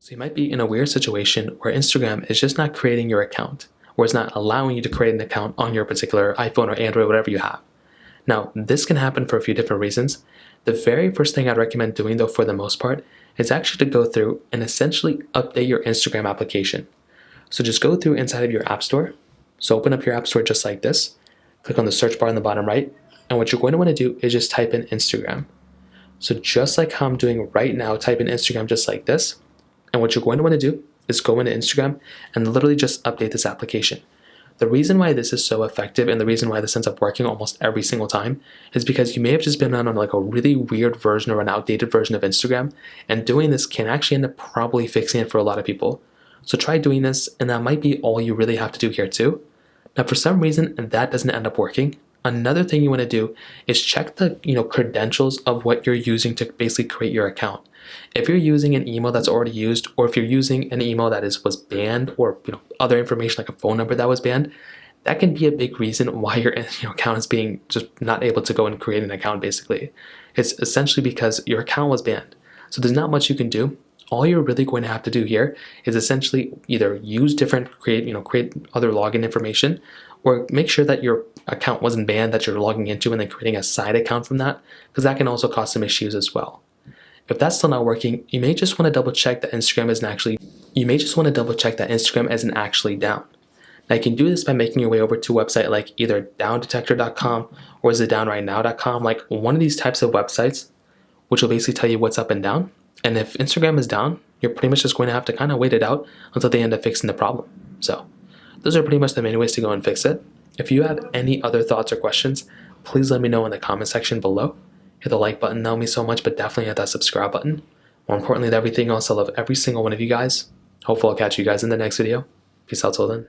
So you might be in a weird situation where Instagram is just not creating your account, or it's not allowing you to create an account on your particular iPhone or Android, whatever you have. Now, this can happen for a few different reasons. The very first thing I'd recommend doing, though, for the most part, is actually to go through and essentially update your Instagram application. So just go through inside of your App Store. So open up your App Store just like this. Click on the search bar in the bottom right. And what you're going to want to do is just type in Instagram. So just like how I'm doing right now, type in Instagram just like this. And what you're going to want to do is go into Instagram and literally just update this application. The reason why this is so effective and the reason why this ends up working almost every single time is because you may have just been on like a really weird version or an outdated version of Instagram, and doing this can actually end up probably fixing it for a lot of people. So try doing this, and that might be all you really have to do here too. Now, for some reason, that doesn't end up working. Another thing you want to do is check the credentials of what you're using to basically create your account. If you're using an email that's already used, or if you're using an email that was banned, or other information like a phone number that was banned, that can be a big reason why your account is being just not able to go and create an account. Basically, it's essentially because your account was banned. So there's not much you can do. All you're really going to have to do here is essentially either use different create other login information, or make sure that your account wasn't banned that you're logging into and then creating a side account from that, because that can also cause some issues as well. If that's still not working, you may just want to double check that Instagram isn't actually down. Now you can do this by making your way over to a website like either downdetector.com or is it downrightnow.com, like one of these types of websites, which will basically tell you what's up and down. And if Instagram is down, you're pretty much just going to have to kind of wait it out until they end up fixing the problem. So those are pretty much the main ways to go and fix it. If you have any other thoughts or questions, please let me know in the comment section below. Hit the like button, that would mean so much, but definitely hit that subscribe button. More importantly than everything else, I love every single one of you guys. Hopefully I'll catch you guys in the next video. Peace out till then.